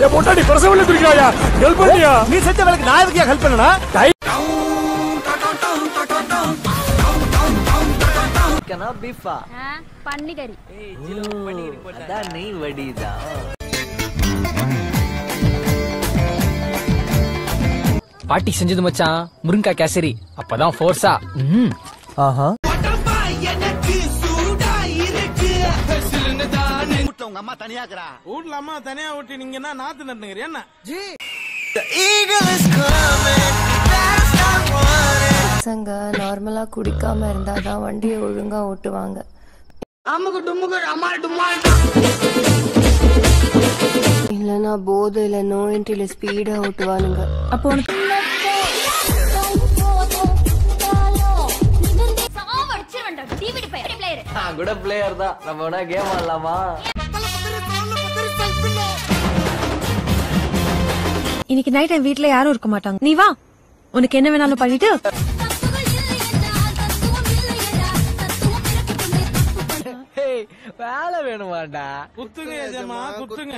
என் பொண்டாட்டி பிரசவல துடிக்கிறாயா, ஹெல்ப் பண்ணியா? நீ செஞ்ச வேலைக்கு நான் எதுக்கு ஹெல்ப் பண்ணனா? கனா பீஃபா பன்னி கறி. ஏய் ஜிலு பன்னி கறி போடா. அதான் நெய் வடிதா. பாட்டி செஞ்சது மச்சான் முருங்கா கேசரி. அப்பதான் ஃபோர்ஸா. ஆஹா. உங்க அம்மா தனியாக்குறா. வீட்ல அம்மா தனியா விட்டு நீங்க என்ன நாத்து நட்டுங்கறீங்க என்ன? பசங்க நார்மலா குடிக்காம இருந்தாதான் வண்டியை ஒழுங்கா ஓட்டுவாங்க. இல்லனா போதையில நோயின்றில ஸ்பீடா ஓட்டுவானுங்க. அப்போ நான் கூட பிளேயர் தான். நம்ம வேணா கேம் ஆடலாமா? இன்னைக்கு நைட் என் வீட்ல யாரும் இருக்க மாட்டாங்க. நீ வா, உனக்கு என்ன வேணாலும் பண்ணிட்டு. வேலை வேணுமாடா? குத்துங்க ஏஜமா குத்துங்க.